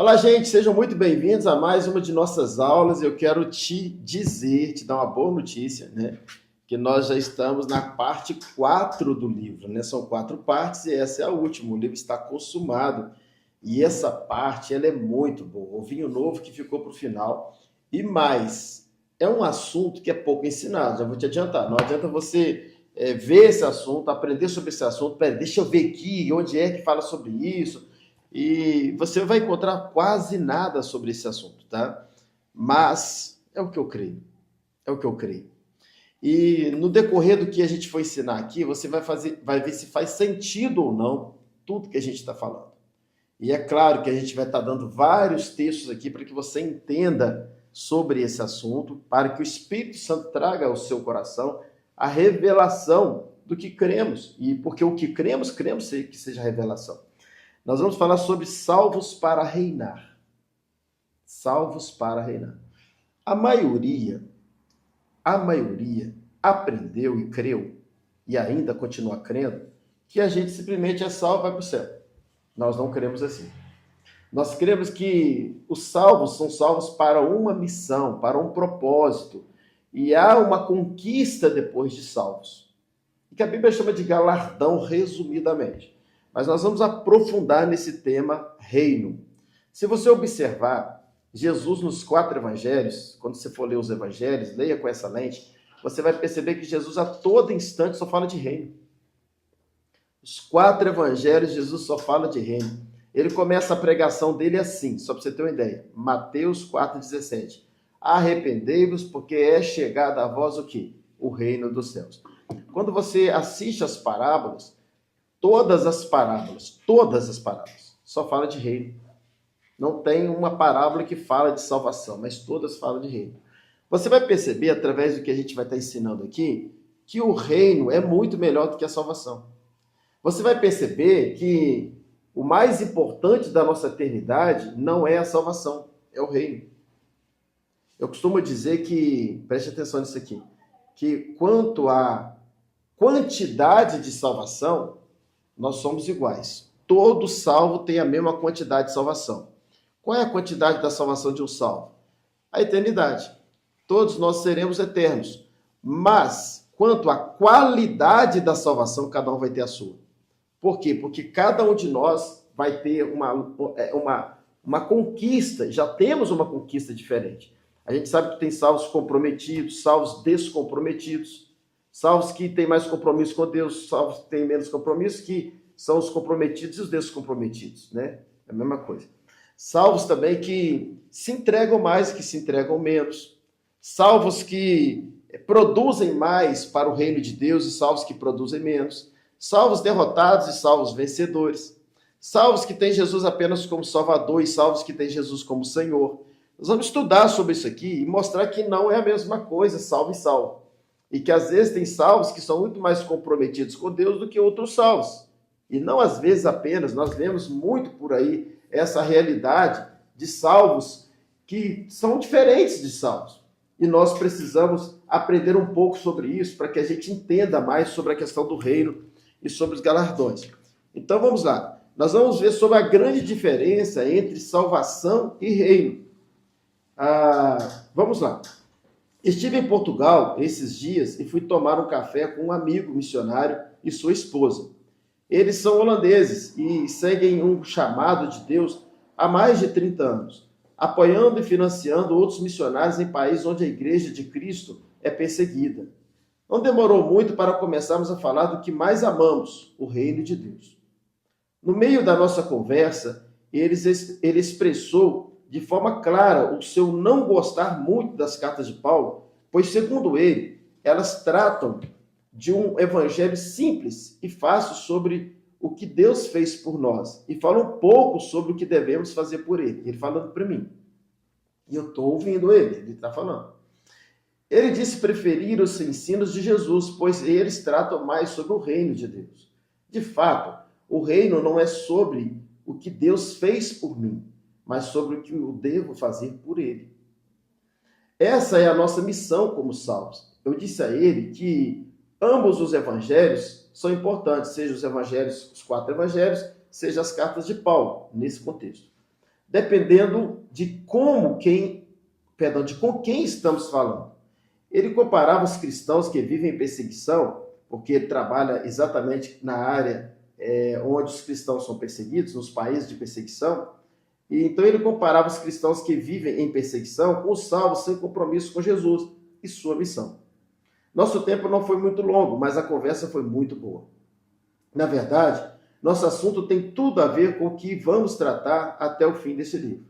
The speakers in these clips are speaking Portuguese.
Olá, gente, sejam muito bem-vindos a mais uma de nossas aulas. Eu quero te dar uma boa notícia, né? Que nós já estamos na parte 4 do livro, né? São 4 partes e essa é a última. O livro está consumado e essa parte, ela é muito boa. O vinho novo que ficou para o final. E mais, é um assunto que é pouco ensinado, já vou te adiantar. Não adianta você ver esse assunto, aprender sobre esse assunto. Pera, deixa eu ver aqui onde é que fala sobre isso. E você vai encontrar quase nada sobre esse assunto, tá? Mas é o que eu creio. É o que eu creio. E no decorrer do que a gente for ensinar aqui, você vai ver se faz sentido ou não tudo que a gente está falando. E é claro que a gente vai estar dando vários textos aqui para que você entenda sobre esse assunto, para que o Espírito Santo traga ao seu coração a revelação do que cremos. E porque o que cremos que seja revelação. Nós vamos falar sobre salvos para reinar. Salvos para reinar. A maioria aprendeu e creu, e ainda continua crendo, que a gente simplesmente é salvo e vai para o céu. Nós não cremos assim. Nós cremos que os salvos são salvos para uma missão, para um propósito, e há uma conquista depois de salvos. E que a Bíblia chama de galardão, resumidamente. Mas nós vamos aprofundar nesse tema reino. Se você observar, Jesus nos 4 evangelhos, quando você for ler os evangelhos, leia com essa lente, você vai perceber que Jesus a todo instante só fala de reino. Os 4 evangelhos, Jesus só fala de reino. Ele começa a pregação dele assim, só para você ter uma ideia. Mateus 4,17. Arrependei-vos, porque é chegado a vós o quê? O reino dos céus. Quando você assiste as parábolas, todas as parábolas, só fala de reino. Não tem uma parábola que fala de salvação, mas todas falam de reino. Você vai perceber, através do que a gente vai estar ensinando aqui, que o reino é muito melhor do que a salvação. Você vai perceber que o mais importante da nossa eternidade não é a salvação, é o reino. Eu costumo dizer que, preste atenção nisso aqui, que quanto à quantidade de salvação, nós somos iguais. Todo salvo tem a mesma quantidade de salvação. Qual é a quantidade da salvação de um salvo? A eternidade. Todos nós seremos eternos. Mas, quanto à qualidade da salvação, cada um vai ter a sua. Por quê? Porque cada um de nós vai ter uma conquista, já temos uma conquista diferente. A gente sabe que tem salvos comprometidos, salvos descomprometidos, salvos que têm mais compromisso com Deus, salvos que têm menos compromisso, que são os comprometidos e os descomprometidos, né? É a mesma coisa. Salvos também que se entregam mais e que se entregam menos. Salvos que produzem mais para o reino de Deus e salvos que produzem menos. Salvos derrotados e salvos vencedores. Salvos que têm Jesus apenas como Salvador e salvos que têm Jesus como Senhor. Nós vamos estudar sobre isso aqui e mostrar que não é a mesma coisa, salvo e salvo. E que às vezes tem salvos que são muito mais comprometidos com Deus do que outros salvos. E não às vezes apenas, nós vemos muito por aí essa realidade de salvos que são diferentes de salvos. E nós precisamos aprender um pouco sobre isso para que a gente entenda mais sobre a questão do reino e sobre os galardões. Então vamos lá. Nós vamos ver sobre a grande diferença entre salvação e reino. Vamos lá. Estive em Portugal esses dias e fui tomar um café com um amigo missionário e sua esposa. Eles são holandeses e seguem um chamado de Deus há mais de 30 anos, apoiando e financiando outros missionários em países onde a Igreja de Cristo é perseguida. Não demorou muito para começarmos a falar do que mais amamos, o reino de Deus. No meio da nossa conversa, ele expressou de forma clara o seu não gostar muito das cartas de Paulo, pois, segundo ele, elas tratam de um evangelho simples e fácil sobre o que Deus fez por nós e fala um pouco sobre o que devemos fazer por ele. Ele falando para mim. E eu estou ouvindo ele está falando. Ele disse preferir os ensinos de Jesus, pois eles tratam mais sobre o reino de Deus. De fato, o reino não é sobre o que Deus fez por mim, mas sobre o que eu devo fazer por ele. Essa é a nossa missão como salvos. Eu disse a ele que ambos os evangelhos são importantes, seja os evangelhos, os 4 evangelhos, seja as cartas de Paulo, nesse contexto. dependendo de com quem estamos falando. Ele comparava os cristãos que vivem em perseguição, porque ele trabalha exatamente na área onde os cristãos são perseguidos, nos países de perseguição. E então ele comparava os cristãos que vivem em perseguição com os salvos sem compromisso com Jesus e sua missão. Nosso tempo não foi muito longo, mas a conversa foi muito boa. Na verdade, nosso assunto tem tudo a ver com o que vamos tratar até o fim desse livro.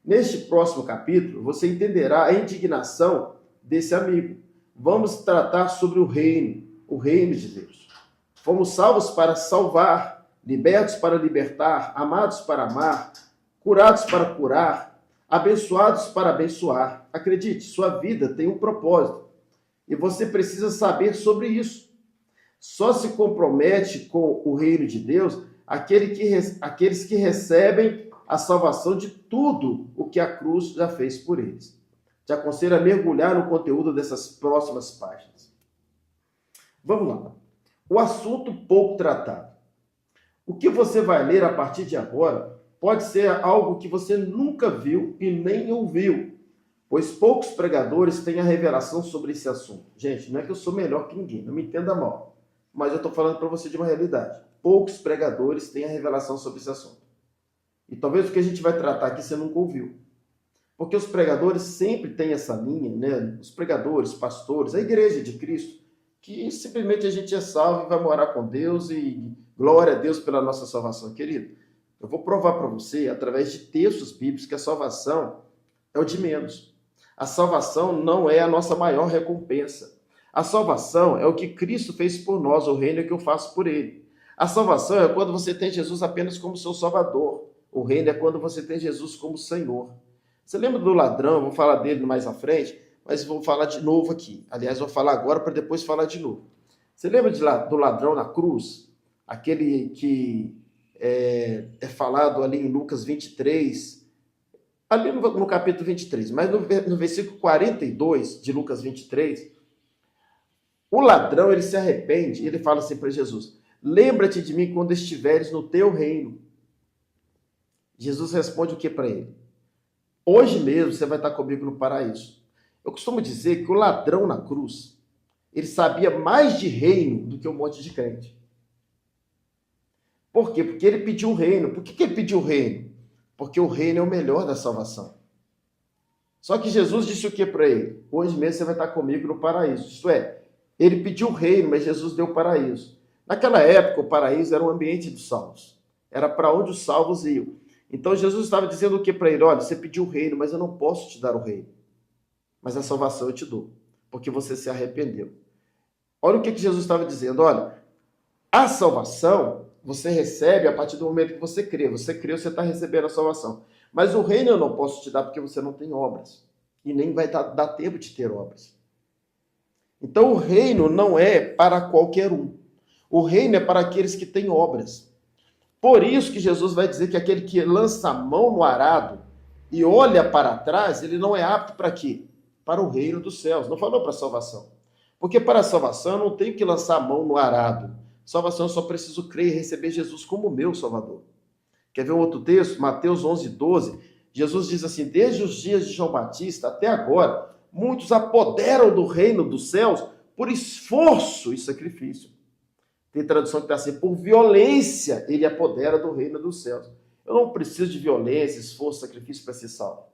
Neste próximo capítulo, você entenderá a indignação desse amigo. Vamos tratar sobre o reino de Deus. Fomos salvos para salvar, libertos para libertar, amados para amar, curados para curar, abençoados para abençoar. Acredite, sua vida tem um propósito e você precisa saber sobre isso. Só se compromete com o reino de Deus aqueles que recebem a salvação de tudo o que a cruz já fez por eles. Te aconselho a mergulhar no conteúdo dessas próximas páginas. Vamos lá. O assunto pouco tratado. O que você vai ler a partir de agora pode ser algo que você nunca viu e nem ouviu, pois poucos pregadores têm a revelação sobre esse assunto. Gente, não é que eu sou melhor que ninguém, não me entenda mal, mas eu estou falando para você de uma realidade. Poucos pregadores têm a revelação sobre esse assunto. E talvez o que a gente vai tratar aqui você nunca ouviu. Porque os pregadores sempre têm essa linha, né? Os pregadores, pastores, a igreja de Cristo, que simplesmente a gente é salvo e vai morar com Deus e glória a Deus pela nossa salvação, querido. Eu vou provar para você, através de textos bíblicos, que a salvação é o de menos. A salvação não é a nossa maior recompensa. A salvação é o que Cristo fez por nós, o reino é que eu faço por ele. A salvação é quando você tem Jesus apenas como seu Salvador. O reino é quando você tem Jesus como Senhor. Você lembra do ladrão? Eu vou falar dele mais à frente, mas vou falar de novo aqui. Aliás, vou falar agora para depois falar de novo. Você lembra do ladrão na cruz? Aquele que é falado ali em Lucas 23, ali no capítulo 23, mas no versículo 42 de Lucas 23, o ladrão, ele se arrepende e ele fala assim para Jesus: lembra-te de mim quando estiveres no teu reino. Jesus responde o que para ele? Hoje mesmo você vai estar comigo no paraíso. Eu costumo dizer que o ladrão na cruz, ele sabia mais de reino do que um monte de crente. Por quê? Porque ele pediu o reino. Por que ele pediu o reino? Porque o reino é o melhor da salvação. Só que Jesus disse o que para ele? Hoje mesmo você vai estar comigo no paraíso. Isto é, ele pediu o reino, mas Jesus deu o paraíso. Naquela época, o paraíso era o ambiente dos salvos. Era para onde os salvos iam. Então Jesus estava dizendo o que para ele? Olha, você pediu o reino, mas eu não posso te dar o reino. Mas a salvação eu te dou, porque você se arrependeu. Olha o que Jesus estava dizendo. Olha, a salvação você recebe a partir do momento que você crê. Você crê, você está recebendo a salvação. Mas o reino eu não posso te dar porque você não tem obras. E nem vai dar tempo de ter obras. Então o reino não é para qualquer um. O reino é para aqueles que têm obras. Por isso que Jesus vai dizer que aquele que lança a mão no arado e olha para trás, ele não é apto para quê? Para o reino dos céus. Não falou para a salvação. Porque para a salvação eu não tenho que lançar a mão no arado. Salvação eu só preciso crer e receber Jesus como meu Salvador. Quer ver um outro texto? Mateus 11:12. Jesus diz assim: desde os dias de João Batista até agora, muitos apoderam do reino dos céus por esforço e sacrifício. Tem tradução que está assim: por violência ele apodera do reino dos céus. Eu não preciso de violência, esforço, sacrifício para ser salvo.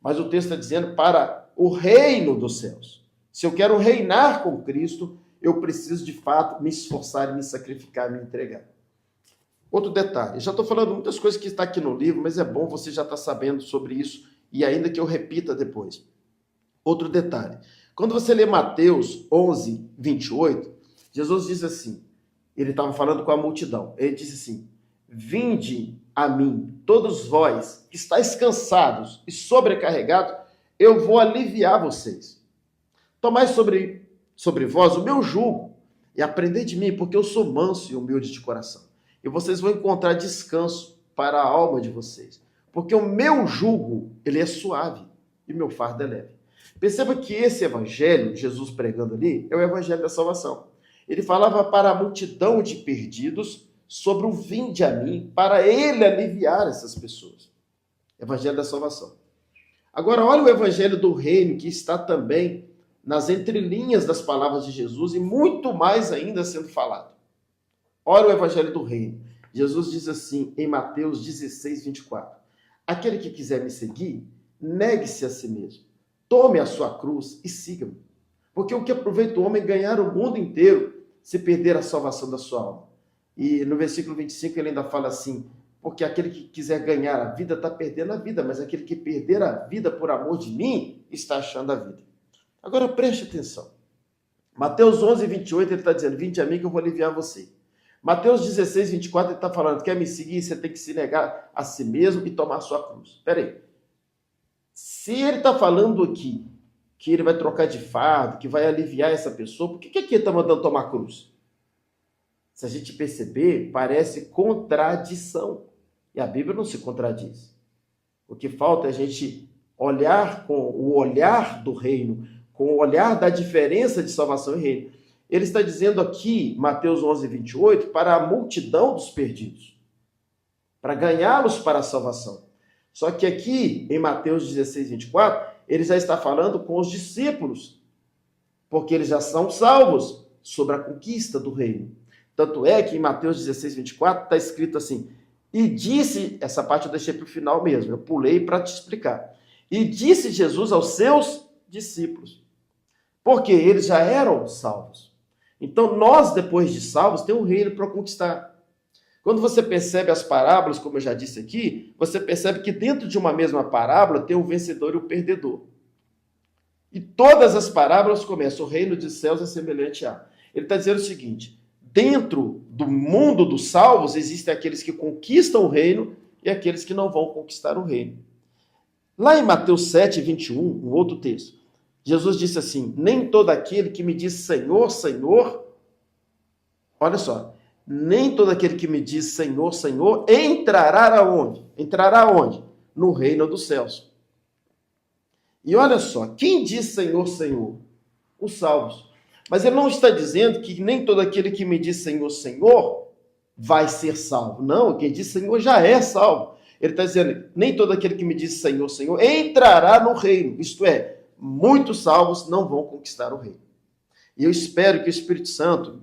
Mas o texto está dizendo para o reino dos céus. Se eu quero reinar com Cristo, eu preciso de fato me esforçar, me sacrificar, me entregar. Outro detalhe, eu já estou falando muitas coisas que está aqui no livro, mas é bom você já estar sabendo sobre isso, e ainda que eu repita depois. Outro detalhe, quando você lê Mateus 11:28, Jesus diz assim, ele estava falando com a multidão, ele disse assim: vinde a mim, todos vós que estáis cansados e sobrecarregados, eu vou aliviar vocês. Tomai sobre vós o meu jugo e aprendei de mim, porque eu sou manso e humilde de coração. E vocês vão encontrar descanso para a alma de vocês. Porque o meu jugo, ele é suave e meu fardo é leve. Perceba que esse evangelho, Jesus pregando ali, é o evangelho da salvação. Ele falava para a multidão de perdidos sobre o vinde a mim, para ele aliviar essas pessoas. Evangelho da salvação. Agora, olha o evangelho do reino, que está também nas entrelinhas das palavras de Jesus e muito mais ainda sendo falado. Olha o evangelho do reino. Jesus diz assim em Mateus 16, 24. Aquele que quiser me seguir, negue-se a si mesmo. Tome a sua cruz e siga-me. Porque o que aproveita o homem ganhar o mundo inteiro se perder a salvação da sua alma. E no versículo 25 ele ainda fala assim, porque aquele que quiser ganhar a vida está perdendo a vida, mas aquele que perder a vida por amor de mim está achando a vida. Agora preste atenção. Mateus 11, 28 ele está dizendo, vinde a mim que eu vou aliviar você. Mateus 16, 24 ele está falando, quer me seguir, você tem que se negar a si mesmo e tomar a sua cruz. Espera aí. Se ele está falando aqui que ele vai trocar de fardo, que vai aliviar essa pessoa, por que aqui ele está mandando tomar cruz? Se a gente perceber, parece contradição. E a Bíblia não se contradiz. O que falta é a gente olhar com o olhar do reino, com o olhar da diferença de salvação e reino. Ele está dizendo aqui, Mateus 11, 28, para a multidão dos perdidos, para ganhá-los para a salvação. Só que aqui, em Mateus 16, 24, ele já está falando com os discípulos, porque eles já são salvos sobre a conquista do reino. Tanto é que em Mateus 16, 24, está escrito assim, e disse, essa parte eu deixei para o final mesmo, eu pulei para te explicar. E disse Jesus aos seus discípulos, porque eles já eram salvos. Então nós, depois de salvos, temos um reino para conquistar. Quando você percebe as parábolas, como eu já disse aqui, você percebe que dentro de uma mesma parábola tem o vencedor e o perdedor. E todas as parábolas começam, o reino dos céus é semelhante a. Ele está dizendo o seguinte, dentro do mundo dos salvos, existem aqueles que conquistam o reino e aqueles que não vão conquistar o reino. Lá em Mateus 7, 21, um outro texto, Jesus disse assim, nem todo aquele que me diz Senhor, Senhor, olha só, nem todo aquele que me diz Senhor, Senhor, entrará aonde? Entrará aonde? No reino dos céus. E olha só, quem diz Senhor, Senhor? Os salvos. Mas ele não está dizendo que nem todo aquele que me diz Senhor, Senhor vai ser salvo. Não, quem diz Senhor já é salvo. Ele está dizendo, nem todo aquele que me diz Senhor, Senhor entrará no reino. Isto é, muitos salvos não vão conquistar o reino. E eu espero que o Espírito Santo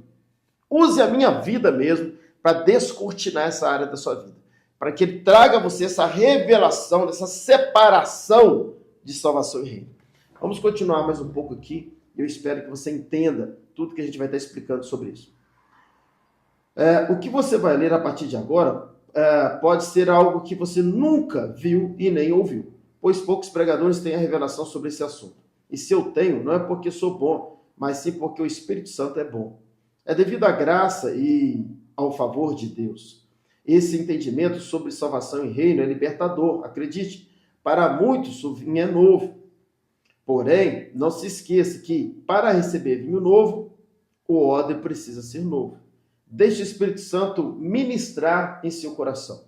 use a minha vida mesmo para descortinar essa área da sua vida. Para que ele traga a você essa revelação, dessa separação de salvação e reino. Vamos continuar mais um pouco aqui. Eu espero que você entenda tudo que a gente vai estar explicando sobre isso. O que você vai ler a partir de agora pode ser algo que você nunca viu e nem ouviu, pois poucos pregadores têm a revelação sobre esse assunto. E se eu tenho, não é porque sou bom, mas sim porque o Espírito Santo é bom. É devido à graça e ao favor de Deus. Esse entendimento sobre salvação e reino é libertador, acredite. Para muitos o vinho é novo. Porém, não se esqueça que, para receber vinho novo, o odre precisa ser novo. Deixe o Espírito Santo ministrar em seu coração.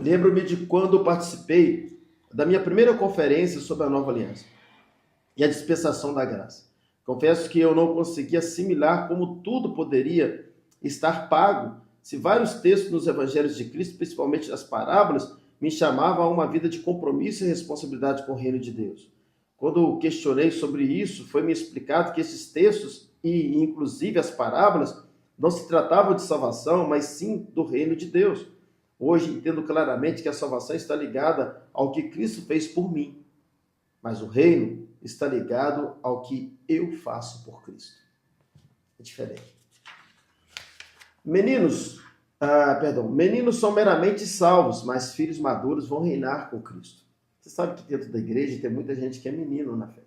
Lembro-me de quando participei da minha primeira conferência sobre a nova aliança e a dispensação da graça. Confesso que eu não consegui assimilar como tudo poderia estar pago se vários textos nos evangelhos de Cristo, principalmente nas parábolas, me chamavam a uma vida de compromisso e responsabilidade com o reino de Deus. Quando questionei sobre isso, foi-me explicado que esses textos, e inclusive as parábolas, não se tratavam de salvação, mas sim do reino de Deus. Hoje entendo claramente que a salvação está ligada ao que Cristo fez por mim, mas o reino está ligado ao que eu faço por Cristo. É diferente. Meninos são meramente salvos, mas filhos maduros vão reinar com Cristo. Você sabe que dentro da igreja tem muita gente que é menino na fé,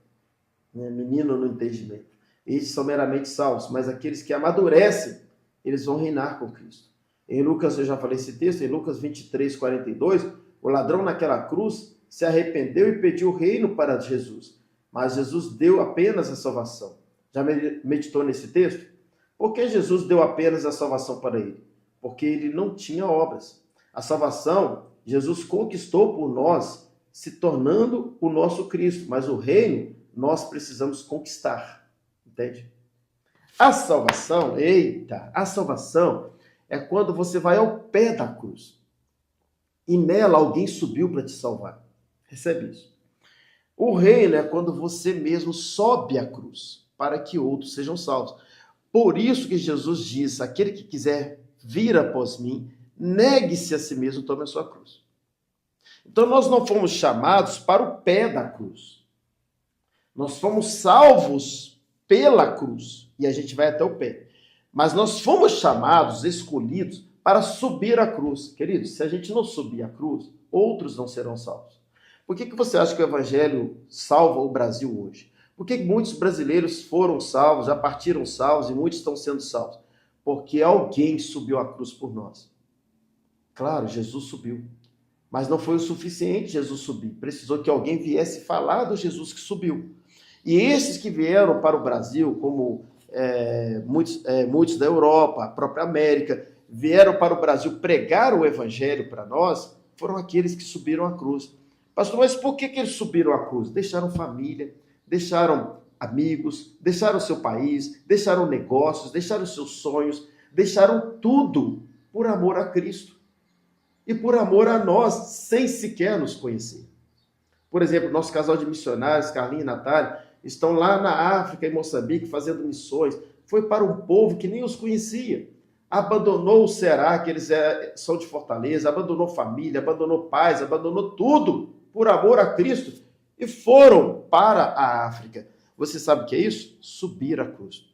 né? Menino no entendimento. Esses são meramente salvos, mas aqueles que amadurecem, eles vão reinar com Cristo. Em Lucas, eu já falei esse texto, em Lucas 23, 42, o ladrão naquela cruz se arrependeu e pediu o reino para Jesus. Mas Jesus deu apenas a salvação. Já meditou nesse texto? Por que Jesus deu apenas a salvação para ele? Porque ele não tinha obras. A salvação, Jesus conquistou por nós, se tornando o nosso Cristo. Mas o reino, nós precisamos conquistar. Entende? A salvação é quando você vai ao pé da cruz. e nela alguém subiu para te salvar. Recebe isso. O reino é quando você mesmo sobe a cruz para que outros sejam salvos. Por isso que Jesus diz: aquele que quiser vir após mim, negue-se a si mesmo, tome a sua cruz. Então nós não fomos chamados para o pé da cruz. Nós fomos salvos pela cruz e a gente vai até o pé. Mas nós fomos chamados, escolhidos, para subir a cruz. Queridos, se a gente não subir a cruz, outros não serão salvos. Por que você acha que o Evangelho salva o Brasil hoje? Por que muitos brasileiros foram salvos, já partiram salvos e muitos estão sendo salvos? Porque alguém subiu a cruz por nós. Claro, Jesus subiu. Mas não foi o suficiente Jesus subir. Precisou que alguém viesse falar do Jesus que subiu. E esses que vieram para o Brasil, como muitos da Europa, a própria América, vieram para o Brasil pregar o Evangelho para nós, foram aqueles que subiram a cruz. Pastor, mas por que eles subiram a cruz? Deixaram família, deixaram amigos, deixaram seu país, deixaram negócios, deixaram seus sonhos, deixaram tudo por amor a Cristo e por amor a nós, sem sequer nos conhecer. Por exemplo, nosso casal de missionários, Carlinhos e Natália, estão lá na África, em Moçambique, fazendo missões. Foi para um povo que nem os conhecia. Abandonou o Ceará, que eles são de Fortaleza, abandonou família, abandonou pais, abandonou tudo por amor a Cristo e foram para a África. Você sabe o que é isso? Subir a cruz.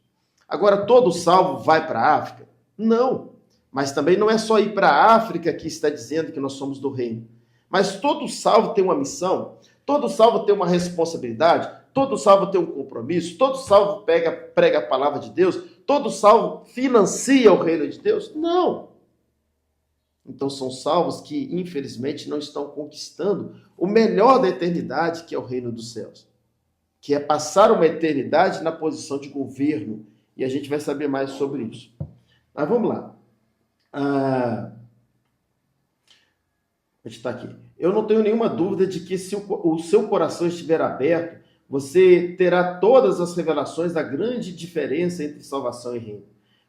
Agora, todo salvo vai para a África? Não. Mas também não é só ir para a África que está dizendo que nós somos do reino. Mas todo salvo tem uma missão, todo salvo tem uma responsabilidade, todo salvo tem um compromisso, todo salvo prega a palavra de Deus, todo salvo financia o reino de Deus? Não. Então são salvos que, infelizmente, não estão conquistando o melhor da eternidade, que é o reino dos céus. Que é passar uma eternidade na posição de governo. E a gente vai saber mais sobre isso. Mas vamos lá. A gente está aqui. Eu não tenho nenhuma dúvida de que se o seu coração estiver aberto, você terá todas as revelações da grande diferença entre salvação e reino.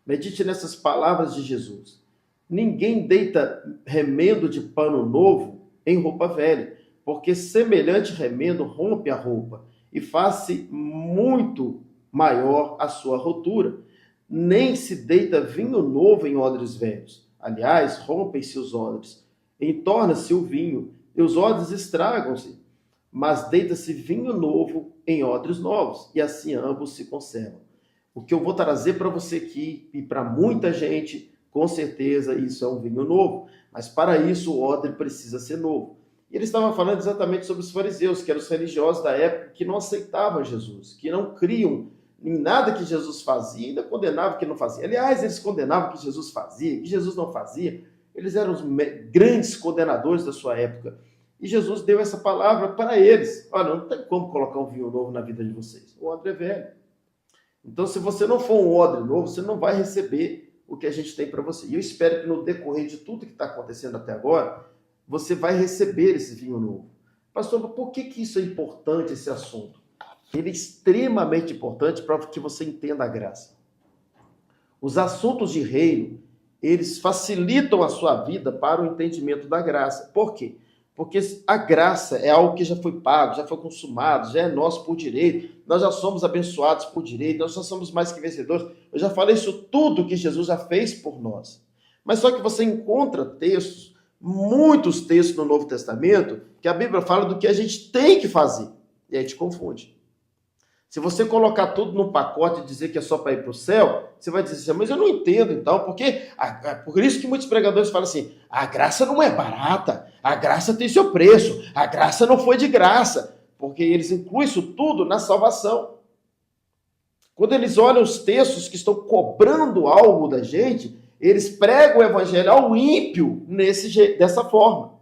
Medite nessas palavras de Jesus. Ninguém deita remendo de pano novo em roupa velha, porque semelhante remendo rompe a roupa e faz-se muito maior a sua rotura. Nem se deita vinho novo em odres velhos. Aliás, rompem-se os odres, entorna-se o vinho, e os odres estragam-se. Mas deita-se vinho novo em odres novos, e assim ambos se conservam. O que eu vou trazer para você aqui, e para muita gente, com certeza isso é um vinho novo. Mas para isso o odre precisa ser novo. E ele estava falando exatamente sobre os fariseus, que eram os religiosos da época, que não aceitavam Jesus, que não criam em nada que Jesus fazia, ainda condenavam que não fazia. Aliás, eles condenavam que Jesus fazia, que Jesus não fazia. Eles eram os grandes condenadores da sua época. E Jesus deu essa palavra para eles. Olha, não tem como colocar um vinho novo na vida de vocês. O odre é velho. Então, se você não for um odre novo, você não vai receber o que a gente tem para você. E eu espero que no decorrer de tudo que está acontecendo até agora, você vai receber esse vinho novo. Pastor, por que isso é importante, esse assunto? Ele é extremamente importante para que você entenda a graça. Os assuntos de reino, eles facilitam a sua vida para o entendimento da graça. Por quê? Porque a graça é algo que já foi pago, já foi consumado, já é nosso por direito. Nós já somos abençoados por direito, nós já somos mais que vencedores. Eu já falei isso tudo que Jesus já fez por nós. Mas só que você encontra textos, muitos textos no Novo Testamento, que a Bíblia fala do que a gente tem que fazer. E aí te confunde. Se você colocar tudo no pacote e dizer que é só para ir para o céu, você vai dizer assim, mas eu não entendo então, porque por isso que muitos pregadores falam assim, a graça não é barata, a graça tem seu preço, a graça não foi de graça, porque eles incluem isso tudo na salvação. Quando eles olham os textos que estão cobrando algo da gente, eles pregam o evangelho ao ímpio dessa forma.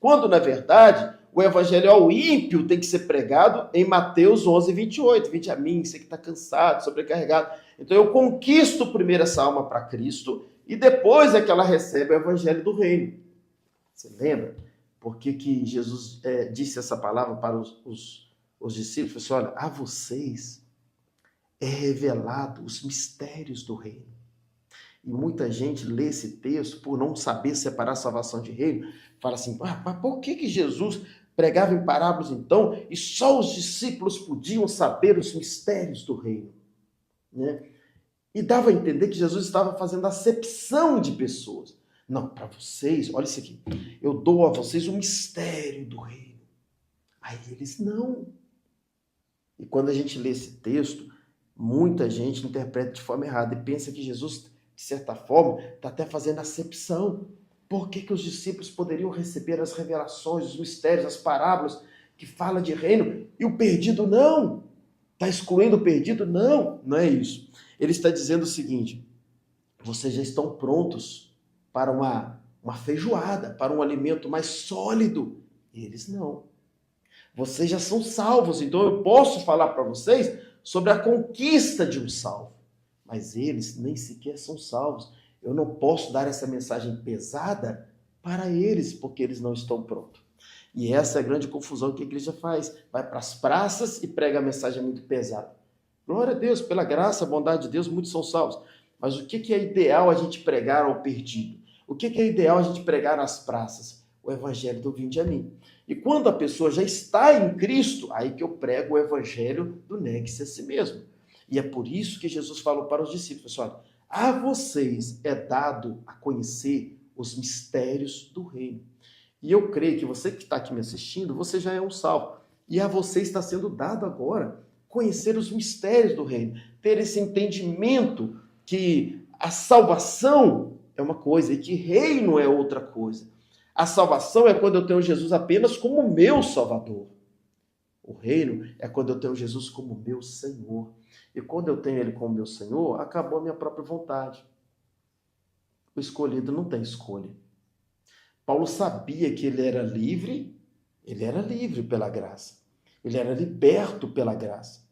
Quando, na verdade, o evangelho ao ímpio tem que ser pregado em Mateus 11, 28. Vinde a mim, você que está cansado, sobrecarregado. Então eu conquisto primeiro essa alma para Cristo e depois é que ela recebe o evangelho do reino. Você lembra? Por que Jesus disse essa palavra para os discípulos? Olha, a vocês é revelado os mistérios do reino. E muita gente lê esse texto por não saber separar a salvação de reino, fala assim, mas por que Jesus pregava em parábolas então e só os discípulos podiam saber os mistérios do reino? Né? E dava a entender que Jesus estava fazendo acepção de pessoas. Não, para vocês, olha isso aqui, eu dou a vocês o mistério do reino. Aí eles não. E quando a gente lê esse texto, muita gente interpreta de forma errada e pensa que Jesus, de certa forma, está até fazendo acepção. Por que os discípulos poderiam receber as revelações, os mistérios, as parábolas que falam de reino e o perdido não? Está excluindo o perdido? Não, não é isso. Ele está dizendo o seguinte, vocês já estão prontos para uma feijoada, para um alimento mais sólido. Eles não. Vocês já são salvos, então eu posso falar para vocês sobre a conquista de um salvo. Mas eles nem sequer são salvos. Eu não posso dar essa mensagem pesada para eles, porque eles não estão prontos. E essa é a grande confusão que a igreja faz. Vai para as praças e prega a mensagem muito pesada. Glória a Deus, pela graça, bondade de Deus, muitos são salvos. Mas o que é ideal a gente pregar ao perdido? O que é ideal a gente pregar nas praças? O evangelho do vinde a mim. E quando a pessoa já está em Cristo, aí que eu prego o evangelho do negue-se a si mesmo. E é por isso que Jesus falou para os discípulos, olha, a vocês é dado a conhecer os mistérios do reino. E eu creio que você que está aqui me assistindo, você já é um salvo. E a você está sendo dado agora conhecer os mistérios do reino. Ter esse entendimento que a salvação é uma coisa e que reino é outra coisa. A salvação é quando eu tenho Jesus apenas como meu Salvador. O reino é quando eu tenho Jesus como meu Senhor. E quando eu tenho Ele como meu Senhor, acabou a minha própria vontade. O escolhido não tem escolha. Paulo sabia que ele era livre pela graça. Ele era liberto pela graça.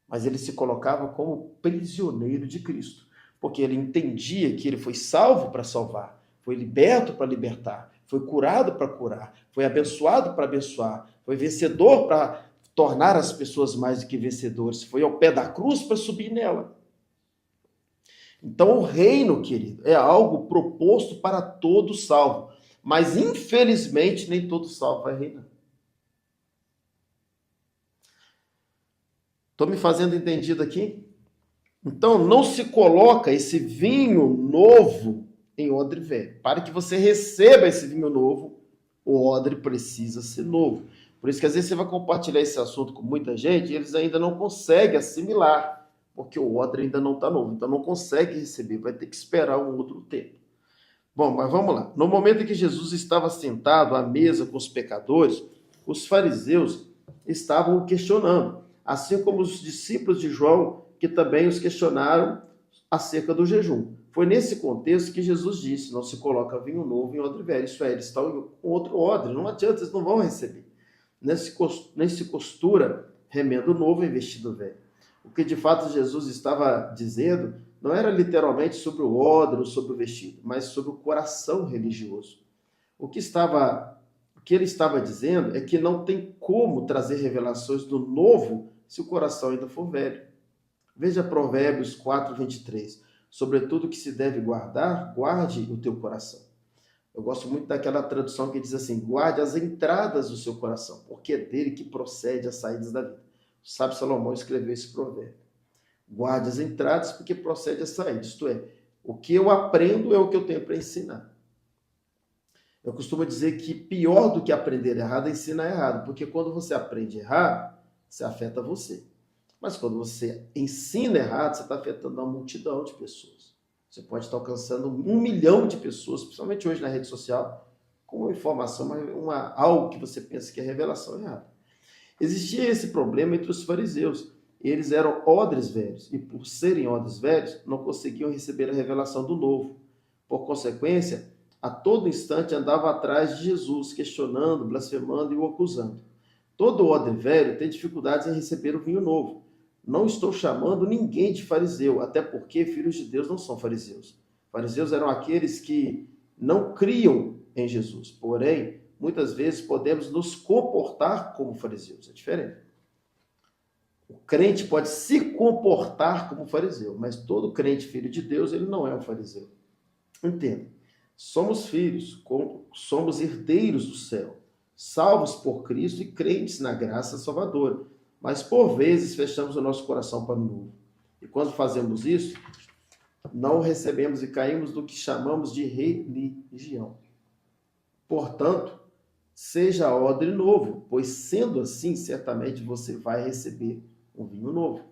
Mas ele se colocava como prisioneiro de Cristo. Porque ele entendia que ele foi salvo para salvar, foi liberto para libertar, foi curado para curar, foi abençoado para abençoar, foi vencedor para tornar as pessoas mais do que vencedores, foi ao pé da cruz para subir nela. Então o reino, querido, é algo proposto para todo salvo, mas infelizmente nem todo salvo vai reinar. Estou me fazendo entendido aqui? Então não se coloca esse vinho novo em odre velho. Para que você receba esse vinho novo, o odre precisa ser novo. Por isso que às vezes você vai compartilhar esse assunto com muita gente e eles ainda não conseguem assimilar, porque o odre ainda não está novo. Então não consegue receber, vai ter que esperar um outro tempo. Bom, mas vamos lá. No momento em que Jesus estava sentado à mesa com os pecadores, os fariseus estavam o questionando, assim como os discípulos de João, que também os questionaram acerca do jejum. Foi nesse contexto que Jesus disse, não se coloca vinho novo em odre velho. Isso é, eles estão em outro odre, não adianta, eles não vão receber. Nem se costura remendo novo em vestido velho. O que de fato Jesus estava dizendo não era literalmente sobre o odre ou sobre o vestido, mas sobre o coração religioso. O que ele estava dizendo é que não tem como trazer revelações do novo se o coração ainda for velho. Veja Provérbios 4, 23. Sobretudo que se deve guardar, guarde o teu coração. Eu gosto muito daquela tradução que diz assim, guarde as entradas do seu coração, porque é dele que procede as saídas da vida. O sábio Salomão escreveu esse provérbio. Guarde as entradas, porque procede as saídas. Isto é, o que eu aprendo é o que eu tenho para ensinar. Eu costumo dizer que pior do que aprender errado é ensinar errado, porque quando você aprende errado, você afeta você. Mas quando você ensina errado, você está afetando uma multidão de pessoas. Você pode estar alcançando 1 milhão de pessoas, principalmente hoje na rede social, com uma informação, algo que você pensa que é revelação errada. Existia esse problema entre os fariseus. Eles eram odres velhos, e por serem odres velhos, não conseguiam receber a revelação do novo. Por consequência, a todo instante andavam atrás de Jesus, questionando, blasfemando e o acusando. Todo odre velho tem dificuldades em receber o vinho novo. Não estou chamando ninguém de fariseu, até porque filhos de Deus não são fariseus. Fariseus eram aqueles que não criam em Jesus. Porém, muitas vezes podemos nos comportar como fariseus. É diferente. O crente pode se comportar como fariseu, mas todo crente filho de Deus, ele não é um fariseu. Entenda, somos filhos, somos herdeiros do céu, salvos por Cristo e crentes na graça salvadora. Mas, por vezes, fechamos o nosso coração para o novo. E quando fazemos isso, não recebemos e caímos no que chamamos de religião. Portanto, seja odre novo, pois sendo assim, certamente você vai receber um vinho novo.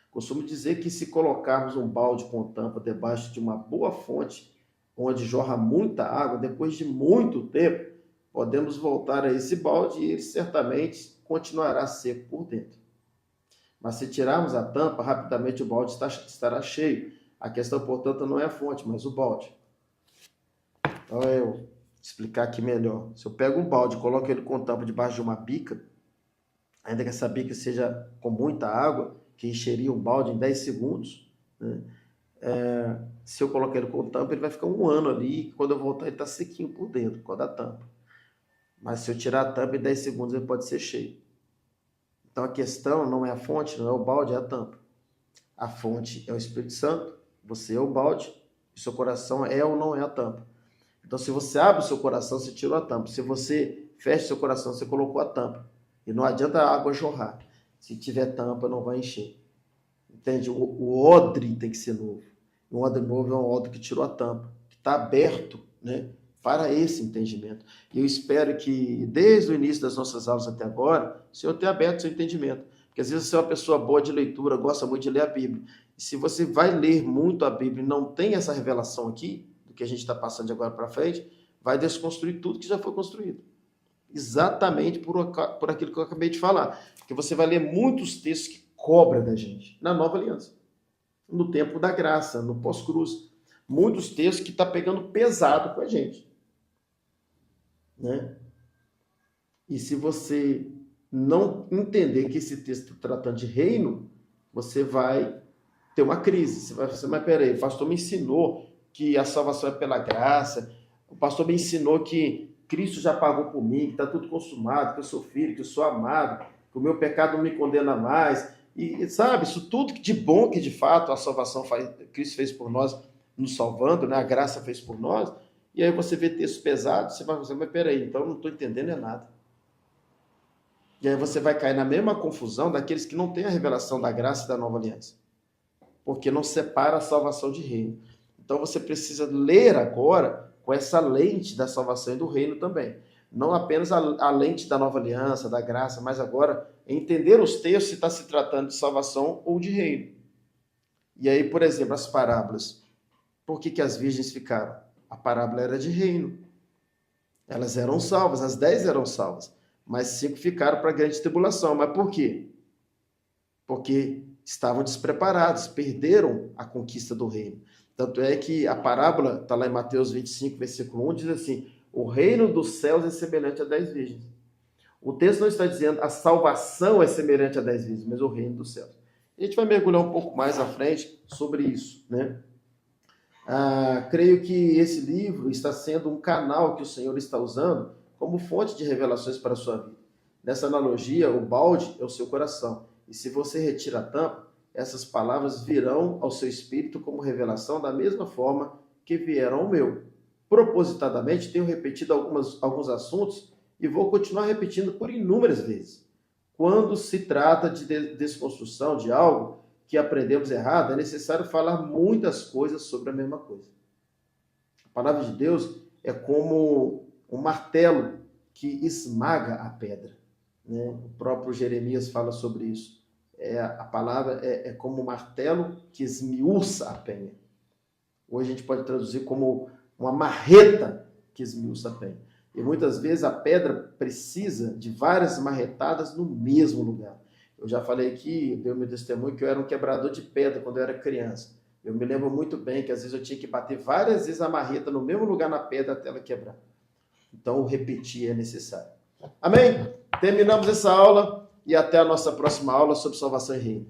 Costumo dizer que se colocarmos um balde com tampa debaixo de uma boa fonte, onde jorra muita água, depois de muito tempo, podemos voltar a esse balde e ele certamente continuará seco por dentro. Mas se tirarmos a tampa, rapidamente o balde estará cheio. A questão, portanto, não é a fonte, mas o balde. Então, eu explicar aqui melhor. Se eu pego um balde e coloco ele com tampa debaixo de uma bica, ainda que essa bica seja com muita água, que encheria um balde em 10 segundos, né? Se eu colocar ele com tampa, ele vai ficar um ano ali, e quando eu voltar ele está sequinho por dentro, por causa da tampa. Mas se eu tirar a tampa, em 10 segundos ele pode ser cheio. Então a questão não é a fonte, não é o balde, é a tampa. A fonte é o Espírito Santo, você é o balde, e seu coração é ou não é a tampa. Então se você abre o seu coração, você tirou a tampa. Se você fecha o seu coração, você colocou a tampa. E não adianta a água jorrar. Se tiver tampa, não vai encher. Entende? O odre tem que ser novo. Um odre novo é um odre que tirou a tampa, que está aberto, né, para esse entendimento. E eu espero que, desde o início das nossas aulas até agora, o Senhor tenha aberto o seu entendimento. Porque às vezes você é uma pessoa boa de leitura, gosta muito de ler a Bíblia. E se você vai ler muito a Bíblia e não tem essa revelação aqui, do que a gente está passando de agora para frente, vai desconstruir tudo que já foi construído. Exatamente por aquilo que eu acabei de falar. Porque você vai ler muitos textos que cobram da gente, na Nova Aliança, no tempo da graça, no pós-cruz. Muitos textos que estão pegando pesado com a gente, né? E se você não entender que esse texto está tratando de reino, você vai ter uma crise. Você vai dizer, mas peraí, o pastor me ensinou que a salvação é pela graça, o pastor me ensinou que Cristo já pagou por mim, que está tudo consumado, que eu sou filho, que eu sou amado, que o meu pecado não me condena mais. E sabe, isso tudo de bom que de fato a salvação Cristo fez por nós, nos salvando, né? A graça fez por nós. E aí você vê textos pesados, você vai dizer, mas peraí, então eu não estou entendendo é nada. E aí você vai cair na mesma confusão daqueles que não têm a revelação da graça e da nova aliança. Porque não separa a salvação de reino. Então você precisa ler agora com essa lente da salvação e do reino também. Não apenas a lente da nova aliança, da graça, mas agora entender os textos se está se tratando de salvação ou de reino. E aí, por exemplo, as parábolas. Por que as virgens ficaram? A parábola era de reino. Elas eram salvas, as 10 eram salvas. Mas 5 ficaram para a grande tribulação. Mas por quê? Porque estavam despreparados, perderam a conquista do reino. Tanto é que a parábola, está lá em Mateus 25, versículo 1, diz assim, o reino dos céus é semelhante a 10 virgens. O texto não está dizendo a salvação é semelhante a 10 virgens, mas o reino dos céus. A gente vai mergulhar um pouco mais à frente sobre isso, né? Creio que esse livro está sendo um canal que o Senhor está usando como fonte de revelações para a sua vida. Nessa analogia, o balde é o seu coração. E se você retira a tampa, essas palavras virão ao seu espírito como revelação da mesma forma que vieram ao meu. Propositadamente, tenho repetido alguns assuntos e vou continuar repetindo por inúmeras vezes. Quando se trata de desconstrução de algo que aprendemos errado, é necessário falar muitas coisas sobre a mesma coisa. A palavra de Deus é como um martelo que esmaga a pedra, né? O próprio Jeremias fala sobre isso. A palavra é como um martelo que esmiuça a penha. Hoje a gente pode traduzir como uma marreta que esmiuça a penha. E muitas vezes a pedra precisa de várias marretadas no mesmo lugar. Eu já falei aqui, dei o meu testemunho, que eu era um quebrador de pedra quando eu era criança. Eu me lembro muito bem que às vezes eu tinha que bater várias vezes a marreta no mesmo lugar na pedra até ela quebrar. Então, o repetir é necessário. Amém? Terminamos essa aula e até a nossa próxima aula sobre salvação e reino.